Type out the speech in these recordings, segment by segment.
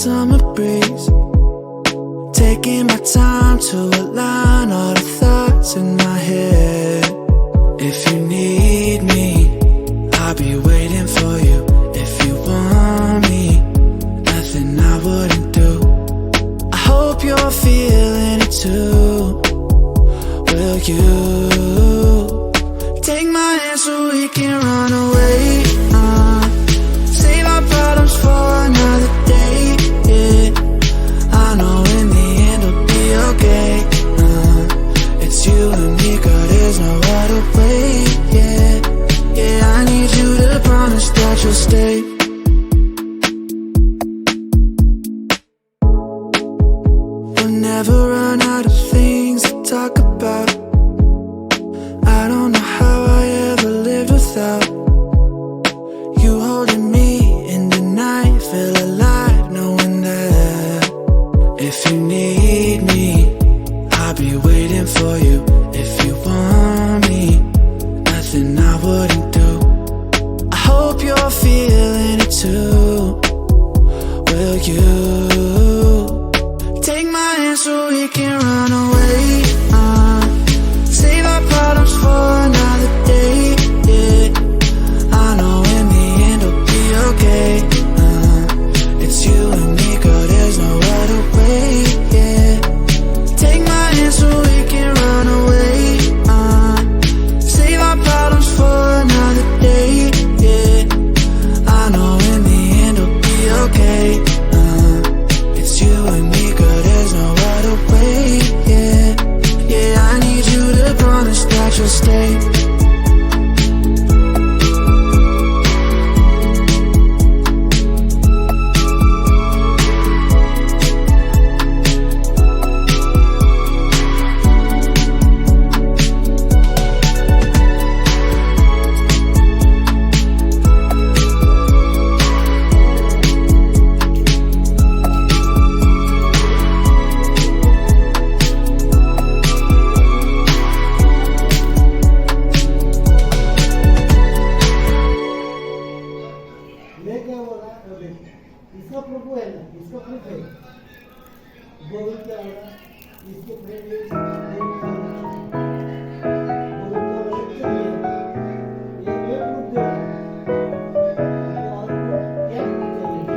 summer breeze, taking my time to align all the thoughts in my head. If you need me, I'll be waiting for you. If you want me, nothing I wouldn't do. I hope you're feeling it too. Will you take my hand so we can run away? Save our problems for another day, yeah. I know in the end it'll be okay. It's you and me, girl, there's no other way, yeah. Yeah, I need you to promise that you'll stay. We'll never run out of things to talk about. I don't know how I ever lived without you holding me in the night. Feel alive knowing that if you need me, I'll be waiting for you. If you want me, nothing I wouldn't do. I hope you're feeling it too. Will you take my hand so we can run away? Save our problems for another day, yeah. I know in the end it'll be okay. It's you and me, girl, there's no other way, yeah. Take my hand so we can run away. Save our problems for another day, yeah. I know in the end it'll be okay. It's you and me, girl, there's no other way, yeah. Yeah, I need you to promise that you'll stay. लेके वो रहा है, इसका प्रभु है ना, इसका प्रभु है, गोविंद क्या होगा, इसके प्रेम ये गोविंद का गोविंद का ये प्रभु है, और क्या चाहिए?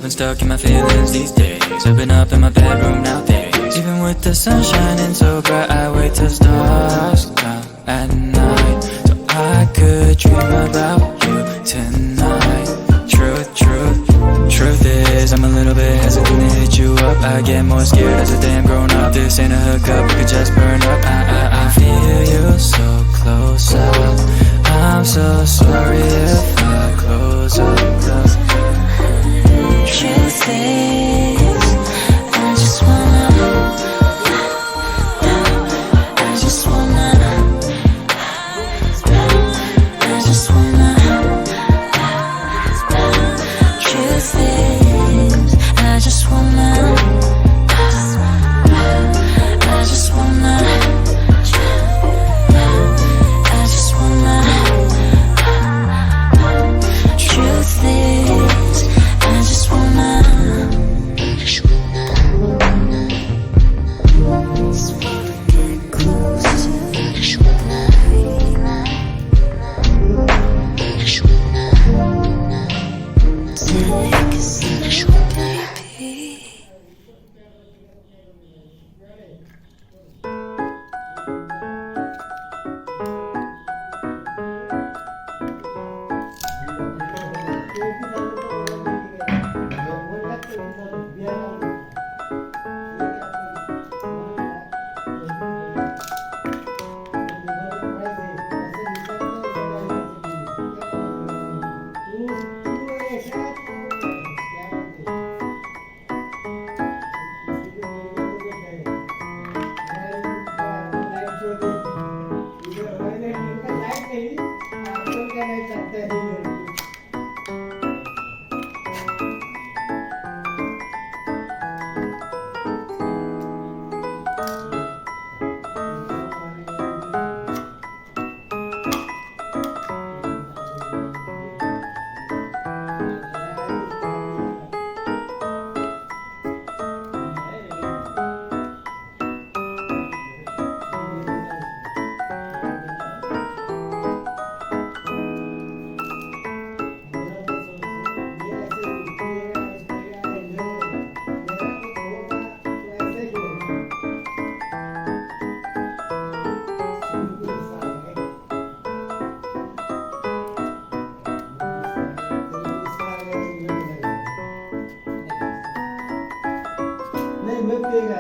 I've been stuck in my feelings these days. I've been up in my bedroom nowadays. Even with the sun shining so bright, I wait till stars come at night, so I could dream about you tonight. Truth is, I'm a little bit hesitant to hit you up. I get more scared as a damn grown up. This ain't a hookup, we could just burn up. I feel you so close up. I'm so sorry if I close up. Truth is, I just wanna truth is, I just wanna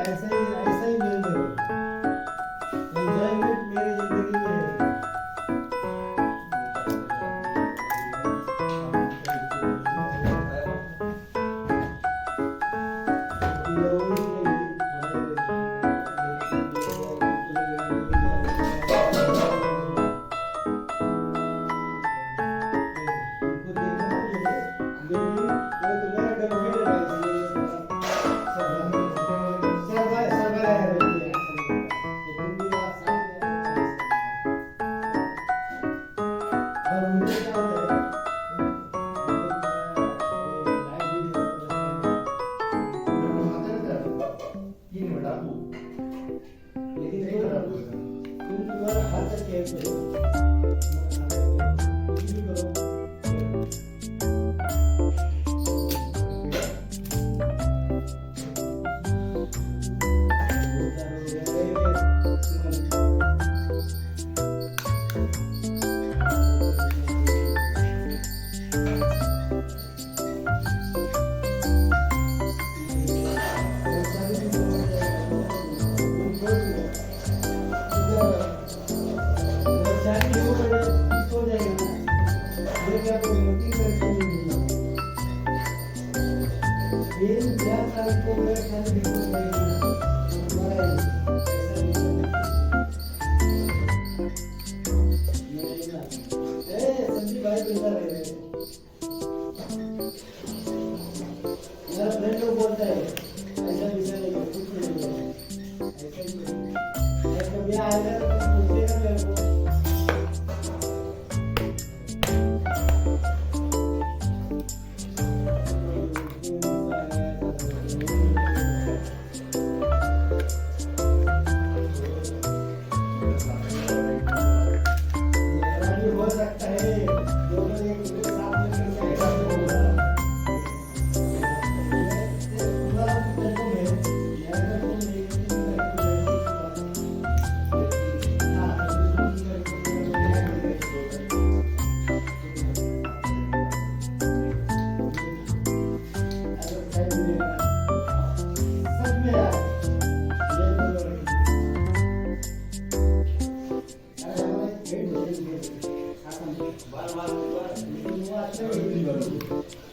ऐसा ही मिल रहा है। Enjoyment मेरी जिंदगी में है। लेकिन वो अच्छा नहीं है।